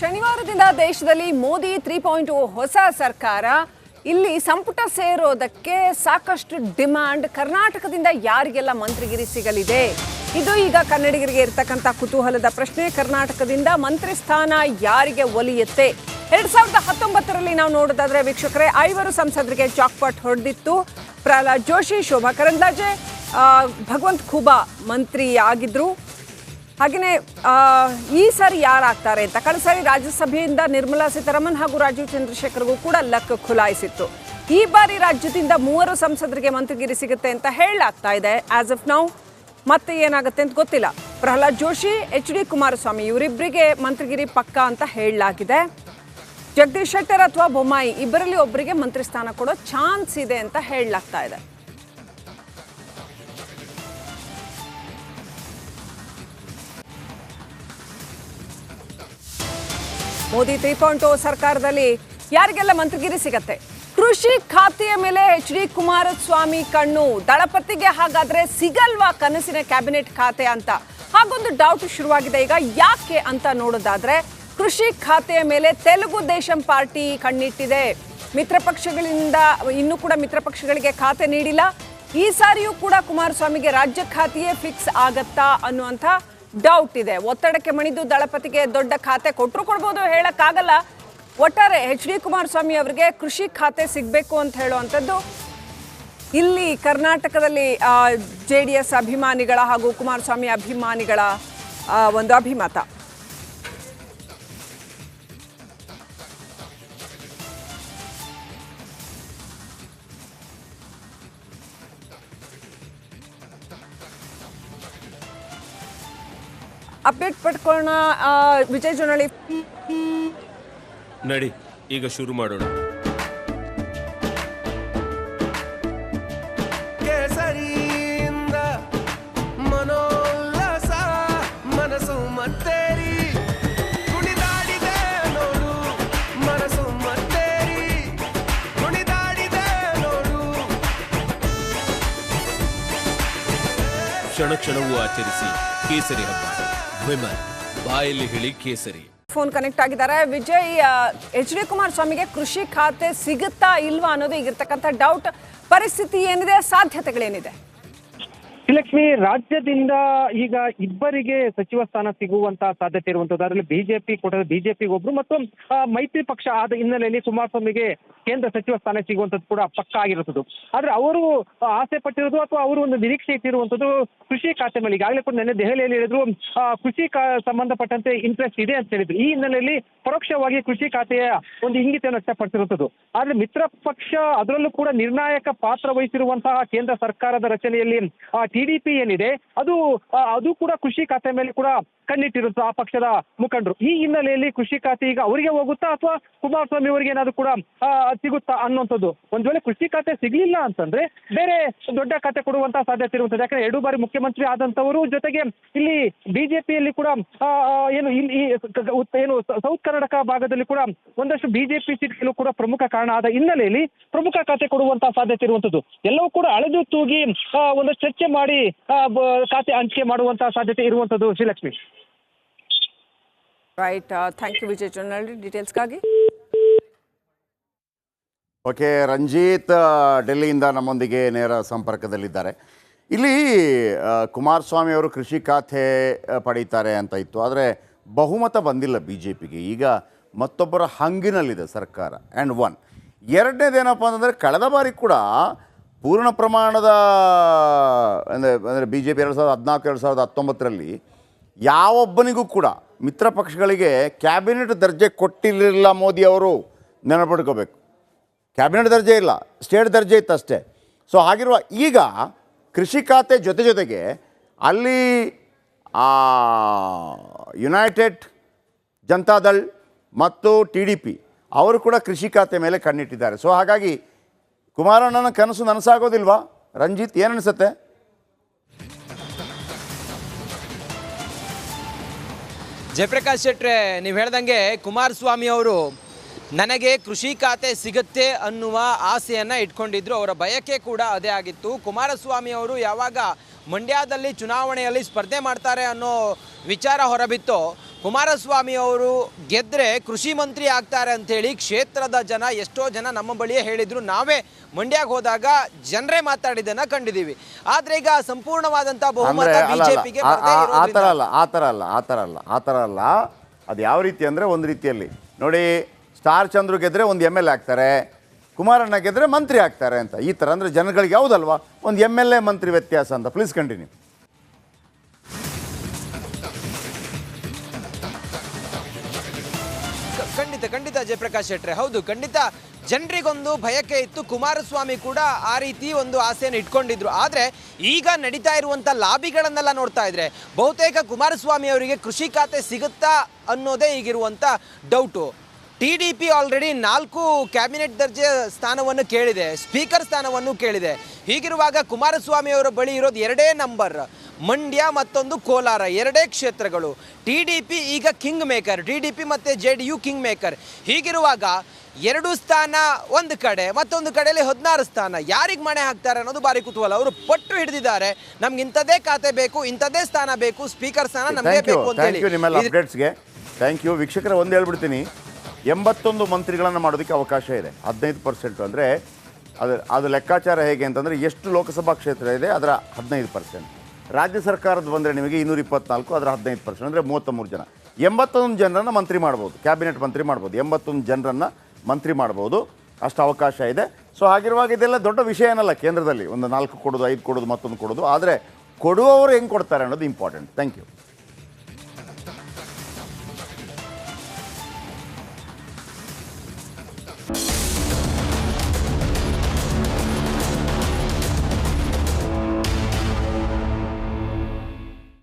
ಶನಿವಾರದಿಂದ ದೇಶದಲ್ಲಿ ಮೋದಿ 3.0 ಹೊಸ ಸರ್ಕಾರ ಇಲ್ಲಿ ಸಂಪುಟ ಸೇರೋದಕ್ಕೆ ಸಾಕಷ್ಟು ಡಿಮಾಂಡ್. ಕರ್ನಾಟಕದಿಂದ ಯಾರಿಗೆಲ್ಲ ಮಂತ್ರಿಗಿರಿ ಸಿಗಲಿದೆ? ಇದು ಈಗ ಕನ್ನಡಿಗರಿಗೆ ಇರತಕ್ಕಂತ ಕುತೂಹಲದ ಪ್ರಶ್ನೆ. ಕರ್ನಾಟಕದಿಂದ ಮಂತ್ರಿ ಸ್ಥಾನ ಯಾರಿಗೆ ಒಲಿಯುತ್ತೆ? 2019ರಲ್ಲಿ ನಾವು ನೋಡೋದಾದ್ರೆ ವೀಕ್ಷಕರೇ, 5 ಸಂಸದರಿಗೆ ಜಾಕ್ಪಾಟ್ ಹೊಡೆದಿತ್ತು. ಪ್ರಹ್ಲಾದ್ ಜೋಶಿ, ಶೋಭಾ ಕರಂದ್ಲಾಜೆ, ಭಗವಂತ್ ಖೂಬಾ ಮಂತ್ರಿ ಆಗಿದ್ರು. ಹಾಗೆಯೇ ಈ ಸಾರಿ ಯಾರಾಗ್ತಾರೆ ಅಂತ ಕಳೆದ ಸಾರಿ ರಾಜ್ಯಸಭೆಯಿಂದ ನಿರ್ಮಲಾ ಸೀತಾರಾಮನ್ ಹಾಗೂ ರಾಜೀವ್ ಚಂದ್ರಶೇಖರ್ಗೂ ಕೂಡ ಲಕ್ ಖುಲಾಯಿಸಿತ್ತು. ಈ ಬಾರಿ ರಾಜ್ಯದಿಂದ 3 ಸಂಸದರಿಗೆ ಮಂತ್ರಿಗಿರಿ ಸಿಗುತ್ತೆ ಅಂತ ಹೇಳಲಾಗ್ತಾ ಇದೆ. ಆಸ್ ಆಫ್ ನೌ ಮತ್ತೆ ಏನಾಗುತ್ತೆ ಅಂತ ಗೊತ್ತಿಲ್ಲ. ಪ್ರಹ್ಲಾದ್ ಜೋಶಿ, HD ಕುಮಾರಸ್ವಾಮಿ ಇವರಿಬ್ಬರಿಗೆ ಮಂತ್ರಿಗಿರಿ ಪಕ್ಕಾ ಅಂತ ಹೇಳಲಾಗಿದೆ. ಜಗದೀಶ್ ಶೆಟ್ಟರ್ ಅಥವಾ ಬೊಮ್ಮಾಯಿ ಇಬ್ಬರಲ್ಲಿ ಒಬ್ಬರಿಗೆ ಮಂತ್ರಿ ಸ್ಥಾನ ಕೊಡೋ ಚಾನ್ಸ್ ಇದೆ ಅಂತ ಹೇಳಲಾಗ್ತಾ ಇದೆ. ಮೋದಿ 3.0 ಸರ್ಕಾರದಲ್ಲಿ ಯಾರಿಗೆಲ್ಲ ಮಂತ್ರಿಗಿರಿ ಸಿಗತ್ತೆ? ಕೃಷಿ ಖಾತೆಯ ಮೇಲೆ HD ಕುಮಾರಸ್ವಾಮಿ ಕಣ್ಣು. ದಳಪತಿಗೆ ಹಾಗಾದ್ರೆ ಸಿಗಲ್ವಾ ಕನಸಿನ ಕ್ಯಾಬಿನೆಟ್ ಖಾತೆ ಅಂತ ಹಾಗೊಂದು ಡೌಟ್ ಶುರುವಾಗಿದೆ ಈಗ. ಯಾಕೆ ಅಂತ ನೋಡೋದಾದ್ರೆ, ಕೃಷಿ ಖಾತೆಯ ಮೇಲೆ ತೆಲುಗು ದೇಶಂ ಪಾರ್ಟಿ ಕಣ್ಣಿಟ್ಟಿದೆ. ಮಿತ್ರ ಪಕ್ಷಗಳಿಂದ ಇನ್ನೂ ಕೂಡ ಮಿತ್ರ ಪಕ್ಷಗಳಿಗೆ ಖಾತೆ ನೀಡಿಲ್ಲ. ಈ ಸಾರಿಯೂ ಕೂಡ ಕುಮಾರಸ್ವಾಮಿಗೆ ರಾಜ್ಯ ಖಾತೆಯೇ ಫಿಕ್ಸ್ ಆಗತ್ತಾ ಅನ್ನುವಂಥ ಡೌಟ್ ಇದೆ. ಒತ್ತಡಕ್ಕೆ ಮಣಿದು ದಳಪತಿಗೆ ದೊಡ್ಡ ಖಾತೆ ಕೊಟ್ಟರು ಕೊಡ್ಬೋದು, ಹೇಳಕ್ಕಾಗಲ್ಲ. ಒಟ್ಟಾರೆ HD ಕುಮಾರಸ್ವಾಮಿ ಅವರಿಗೆ ಕೃಷಿ ಖಾತೆ ಸಿಗಬೇಕು ಅಂತ ಹೇಳುವಂಥದ್ದು ಇಲ್ಲಿ ಕರ್ನಾಟಕದಲ್ಲಿ JDS ಅಭಿಮಾನಿಗಳ ಹಾಗೂ ಕುಮಾರಸ್ವಾಮಿ ಅಭಿಮಾನಿಗಳ ಒಂದು ಅಭಿಮತ. ಅಪ್ಡೇಟ್ ಪಡ್ಕೊಳ್ಳೋಣ. ವಿಜಯ್ ಜೊನಳ್ಳಿ ನಡಿ ಈಗ ಶುರು ಮಾಡೋಣ. ಕೇಸರಿಯಿಂದ ಮನೋಲ್ಲಾಸ ಮನಸ್ಸು ಮತ್ತೇರಿ ಕುಣಿದಾಡಿದೆ ನೋಡು, ಮನಸ್ಸು ಮತ್ತೇರಿ ಕುಣಿದಾಡಿದೆ ನೋಡು. ಕ್ಷಣ ಕ್ಷಣವೂ ಆಚರಿಸಿ ಕೇಸರಿ ಹಬ್ಬ. ವಿಮಲ್ ಬಾಯಲ್ಲಿ ಹೇಳಿ ಕೇಸರಿ. ಫೋನ್ ಕನೆಕ್ಟ್ ಆಗಿದ್ದಾರೆ. ವಿಜಯ್, HD ಕುಮಾರಸ್ವಾಮಿಗೆ ಕೃಷಿ ಖಾತೆ ಸಿಗುತ್ತಾ ಇಲ್ವಾ ಅನ್ನೋದು ಈಗಿರ್ತಕ್ಕಂಥ ಡೌಟ್. ಪರಿಸ್ಥಿತಿ ಏನಿದೆ, ಸಾಧ್ಯತೆಗಳೇನಿದೆ? ಶ್ರೀಲಕ್ಷ್ಮಿ, ರಾಜ್ಯದಿಂದ ಈಗ ಇಬ್ಬರಿಗೆ ಸಚಿವ ಸ್ಥಾನ ಸಿಗುವಂತಹ ಸಾಧ್ಯತೆ ಇರುವಂತದ್ದು. ಅದರಲ್ಲಿ ಬಿಜೆಪಿಗೆ ಒಬ್ರು ಮತ್ತು ಮೈತ್ರಿ ಪಕ್ಷ ಆದ ಹಿನ್ನೆಲೆಯಲ್ಲಿ ಕುಮಾರಸ್ವಾಮಿಗೆ ಕೇಂದ್ರ ಸಚಿವ ಸ್ಥಾನ ಸಿಗುವಂತದ್ದು ಕೂಡ ಪಕ್ಕ ಆಗಿರುತ್ತದೆ. ಆದ್ರೆ ಅವರು ಆಸೆ ಪಟ್ಟಿರೋದು ಅಥವಾ ಅವರು ಒಂದು ನಿರೀಕ್ಷೆ ಇಟ್ಟಿರುವಂತದ್ದು ಕೃಷಿ ಖಾತೆ ಮೇಲೆ. ಈಗಾಗಲೇ ಕೂಡ ನಿನ್ನೆ ದೆಹಲಿಯಲ್ಲಿ ಹೇಳಿದ್ರು ಕೃಷಿ ಸಂಬಂಧಪಟ್ಟಂತೆ ಇಂಟ್ರೆಸ್ಟ್ ಇದೆ ಅಂತ ಹೇಳಿದ್ರು. ಈ ಹಿನ್ನೆಲೆಯಲ್ಲಿ ಪರೋಕ್ಷವಾಗಿ ಕೃಷಿ ಖಾತೆಯ ಒಂದು ಇಂಗಿತವನ್ನು ವ್ಯಕ್ತಪಡಿಸಿರುವಂತದ್ದು. ಆದ್ರೆ ಮಿತ್ರ ಪಕ್ಷ ಅದರಲ್ಲೂ ಕೂಡ ನಿರ್ಣಾಯಕ ಪಾತ್ರ ವಹಿಸಿರುವಂತಹ ಕೇಂದ್ರ ಸರ್ಕಾರದ ರಚನೆಯಲ್ಲಿ TDP ಏನಿದೆ ಅದು ಕೂಡ ಕೃಷಿ ಖಾತೆ ಮೇಲೆ ಕೂಡ ಕಣ್ಣಿಟ್ಟಿರುತ್ತೆ ಆ ಪಕ್ಷದ ಮುಖಂಡರು. ಈ ಹಿನ್ನೆಲೆಯಲ್ಲಿ ಕೃಷಿ ಖಾತೆ ಈಗ ಅವರಿಗೆ ಹೋಗುತ್ತಾ ಅಥವಾ ಕುಮಾರಸ್ವಾಮಿ ಅವರಿಗೆ ಏನಾದ್ರು ಕೂಡ ಸಿಗುತ್ತಾ ಅನ್ನುವಂಥದ್ದು. ಒಂದ್ ವೇಳೆ ಕೃಷಿ ಖಾತೆ ಸಿಗ್ಲಿಲ್ಲ ಅಂತಂದ್ರೆ ಬೇರೆ ದೊಡ್ಡ ಖಾತೆ ಕೊಡುವಂತಹ ಸಾಧ್ಯತೆ ಇರುವಂತದ್ದು. ಯಾಕಂದ್ರೆ 2 ಬಾರಿ ಮುಖ್ಯಮಂತ್ರಿ ಆದಂತವರು, ಜೊತೆಗೆ ಇಲ್ಲಿ ಬಿಜೆಪಿಯಲ್ಲಿ ಕೂಡ ಏನು ಸೌತ್ ಕರ್ನಾಟಕ ಭಾಗದಲ್ಲಿ ಕೂಡ ಒಂದಷ್ಟು ಬಿಜೆಪಿ ಸೀಟ್ಗಳು ಕೂಡ ಪ್ರಮುಖ ಕಾರಣ ಆದ ಹಿನ್ನೆಲೆಯಲ್ಲಿ ಪ್ರಮುಖ ಖಾತೆ ಕೊಡುವಂತಹ ಸಾಧ್ಯತೆ ಇರುವಂತದ್ದು. ಎಲ್ಲವೂ ಕೂಡ ಅಳೆದು ತೂಗಿ ಒಂದು ಚರ್ಚೆ ಮಾಡಿ ಖಾತೆ ಹಂಚಿಕೆ ಮಾಡುವಂತಹ ಸಾಧ್ಯತೆ ಇರುವಂತದ್ದು. Srilakshmi, right. Thank you Vijay Jonalli ಡೀಟೇಲ್ಸ್ಗಾಗಿ. ಓಕೆ, ರಂಜಿತ್ ಡೆಲ್ಲಿಯಿಂದ ನಮ್ಮೊಂದಿಗೆ ನೇರ ಸಂಪರ್ಕದಲ್ಲಿದ್ದಾರೆ. ಇಲ್ಲಿ ಕುಮಾರಸ್ವಾಮಿ ಅವರು ಕೃಷಿ ಖಾತೆ ಪಡೀತಾರೆ ಅಂತ ಇತ್ತು, ಆದರೆ ಬಹುಮತ ಬಂದಿಲ್ಲ BJPಗೆ. ಈಗ ಮತ್ತೊಬ್ಬರ ಹಂಗಿನಲ್ಲಿದೆ ಸರ್ಕಾರ. ಆ್ಯಂಡ್ ಎರಡನೇದೇನಪ್ಪ ಅಂತಂದರೆ, ಕಳೆದ ಬಾರಿ ಕೂಡ ಪೂರ್ಣ ಪ್ರಮಾಣದ ಅಂದರೆ BJP 2014 2019ರಲ್ಲಿ ಯಾವೊಬ್ಬನಿಗೂ ಕೂಡ ಮಿತ್ರ ಪಕ್ಷಗಳಿಗೆ ಕ್ಯಾಬಿನೆಟ್ ದರ್ಜೆ ಕೊಟ್ಟಿರಲಿಲ್ಲ ಮೋದಿ ಅವರು. ನೆನಪಿಟ್ಕೋಬೇಕು, ಕ್ಯಾಬಿನೆಟ್ ದರ್ಜೆ ಇಲ್ಲ, ಸ್ಟೇಟ್ ದರ್ಜೆ ಇತ್ತು ಅಷ್ಟೇ. ಸೊ ಹಾಗಿರುವ ಈಗ ಕೃಷಿ ಖಾತೆ ಜೊತೆಗೆ ಅಲ್ಲಿ ಯುನೈಟೆಡ್ ಜನತಾದಳ್ ಮತ್ತು TDP ಅವರು ಕೂಡ ಕೃಷಿ ಖಾತೆ ಮೇಲೆ ಕಣ್ಣಿಟ್ಟಿದ್ದಾರೆ. ಸೊ ಹಾಗಾಗಿ ಕುಮಾರಣ್ಣನ ಕನಸು ನನಸಾಗೋದಿಲ್ವಾ? ರಂಜಿತ್, ಏನನ್ಸುತ್ತೆ? ಜಯಪ್ರಕಾಶ್ ಶೆಟ್ರೆ, ನೀವು ಹೇಳ್ದಂಗೆ ಕುಮಾರಸ್ವಾಮಿ ಅವರು ನನಗೆ ಕೃಷಿ ಖಾತೆ ಸಿಗುತ್ತೆ ಅನ್ನುವ ಆಸೆಯನ್ನು ಇಟ್ಕೊಂಡಿದ್ರು. ಅವರ ಬಯಕೆ ಕೂಡ ಅದೇ ಆಗಿತ್ತು. ಕುಮಾರಸ್ವಾಮಿ ಅವರು ಯಾವಾಗ ಮಂಡ್ಯದಲ್ಲಿ ಚುನಾವಣೆಯಲ್ಲಿ ಸ್ಪರ್ಧೆ ಮಾಡ್ತಾರೆ ಅನ್ನೋ ವಿಚಾರ ಹೊರಬಿತ್ತು, ಕುಮಾರಸ್ವಾಮಿ ಅವರು ಗೆದ್ರೆ ಕೃಷಿ ಮಂತ್ರಿ ಆಗ್ತಾರೆ ಅಂತೇಳಿ ಕ್ಷೇತ್ರದ ಜನ ಎಷ್ಟೋ ಜನ ನಮ್ಮ ಬಳಿಯೇ ಹೇಳಿದ್ರು. ನಾವೇ ಮಂಡ್ಯಕ್ಕೆ ಹೋದಾಗ ಜನರೇ ಮಾತಾಡಿದ್ದನ್ನ ಕಂಡಿದ್ದೀವಿ. ಆದ್ರೆ ಈಗ ಸಂಪೂರ್ಣವಾದಂತ ಬಹುಮತ ಬಿಜೆಪಿಗೆ ಆ ಥರ ಅಲ್ಲ. ಅದು ಯಾವ ರೀತಿ ಅಂದರೆ ಒಂದು ರೀತಿಯಲ್ಲಿ ನೋಡಿ, ಸ್ಟಾರ್ ಚಂದ್ರು ಗೆದ್ರೆ ಒಂದು MLA ಆಗ್ತಾರೆ, ಕುಮಾರಣ್ಣ ಗೆದ್ರೆ ಮಂತ್ರಿ ಆಗ್ತಾರೆ ಅಂತ. ಈ ಥರ ಅಂದರೆ ಜನಗಳಿಗೆ ಯಾವುದಲ್ವಾ ಒಂದು MLA ಮಂತ್ರಿ ವ್ಯತ್ಯಾಸ ಅಂತ. Please continue. ಖಂಡಿತ ಜಯಪ್ರಕಾಶ್ ಶೆಟ್ರೆ, ಹೌದು, ಖಂಡಿತ ಜನರಿಗೊಂದು ಭಯಕ್ಕೆ ಇತ್ತು. ಕುಮಾರಸ್ವಾಮಿ ಕೂಡ ಆ ರೀತಿ ಒಂದು ಆಸೆಯನ್ನು ಇಟ್ಕೊಂಡಿದ್ರು. ಆದರೆ ಈಗ ನಡೀತಾ ಇರುವಂಥ ಲಾಬಿಗಳನ್ನೆಲ್ಲ ನೋಡ್ತಾ ಇದ್ರೆ ಬಹುತೇಕ ಕುಮಾರಸ್ವಾಮಿ ಅವರಿಗೆ ಕೃಷಿ ಖಾತೆ ಸಿಗುತ್ತಾ ಅನ್ನೋದೇ ಈಗಿರುವಂಥ ಡೌಟು. TDP ಆಲ್ರೆಡಿ 4 ಕ್ಯಾಬಿನೆಟ್ ದರ್ಜೆ ಸ್ಥಾನವನ್ನು ಕೇಳಿದೆ, ಸ್ಪೀಕರ್ ಸ್ಥಾನವನ್ನು ಕೇಳಿದೆ. ಹೀಗಿರುವಾಗ ಕುಮಾರಸ್ವಾಮಿ ಅವರ ಬಳಿ ಇರೋದು 2 ನಂಬರ್, ಮಂಡ್ಯ ಮತ್ತೊಂದು ಕೋಲಾರ, 2 ಕ್ಷೇತ್ರಗಳು. TDP ಈಗ ಕಿಂಗ್ ಮೇಕರ್, TDP ಮತ್ತು JDU ಕಿಂಗ್ ಮೇಕರ್. ಹೀಗಿರುವಾಗ 2 ಸ್ಥಾನ ಒಂದು ಕಡೆ, ಮತ್ತೊಂದು ಕಡೆಯಲ್ಲಿ 16 ಸ್ಥಾನ. ಯಾರಿಗೆ ಮಣೆ ಹಾಕ್ತಾರೆ ಅನ್ನೋದು ಭಾರಿ ಕುತೂಹಲ. ಅವರು ಪಟ್ಟು ಹಿಡಿದಿದ್ದಾರೆ, ನಮ್ಗೆ ಇಂಥದ್ದೇ ಖಾತೆ ಬೇಕು, ಇಂಥದ್ದೇ ಸ್ಥಾನ ಬೇಕು, ಸ್ಪೀಕರ್ ಸ್ಥಾನ ನಮಗೆ ಬೇಕು ಅಂತ ಹೇಳಿ. ನಿಮ್ಮೆಲ್ಲ ಅಪ್ಡೇಟ್ಸ್ಗೆ ಥ್ಯಾಂಕ್ ಯು. ವೀಕ್ಷಕರ, ಒಂದು ಹೇಳ್ಬಿಡ್ತೀನಿ, 81 ಮಂತ್ರಿಗಳನ್ನು ಮಾಡೋದಕ್ಕೆ ಅವಕಾಶ ಇದೆ. 15% ಅಂದರೆ ಅದು ಲೆಕ್ಕಾಚಾರ ಹೇಗೆ ಅಂತಂದರೆ ಎಷ್ಟು ಲೋಕಸಭಾ ಕ್ಷೇತ್ರ ಇದೆ ಅದರ 15%. ರಾಜ್ಯ ಸರ್ಕಾರದ ಬಂದರೆ ನಿಮಗೆ 224, ಅದರ 15% ಅಂದರೆ 33 ಜನ. 81 ಜನರನ್ನು ಮಂತ್ರಿ ಮಾಡ್ಬೋದು, ಕ್ಯಾಬಿನೆಟ್ ಮಂತ್ರಿ ಮಾಡ್ಬೋದು. 81 ಜನರನ್ನು ಮಂತ್ರಿ ಮಾಡ್ಬೋದು, ಅಷ್ಟು ಅವಕಾಶ ಇದೆ. ಸೊ ಹಾಗಿರುವಾಗ ಇದೆಲ್ಲ ದೊಡ್ಡ ವಿಷಯ ಏನಲ್ಲ. ಕೇಂದ್ರದಲ್ಲಿ ಒಂದು 4 ಕೊಡೋದು, 5 ಕೊಡೋದು, ಮತ್ತೊಂದು ಕೊಡೋದು. ಆದರೆ ಕೊಡುವವರು ಹೆಂಗೆ ಕೊಡ್ತಾರೆ ಅನ್ನೋದು ಇಂಪಾರ್ಟೆಂಟ್. Thank you.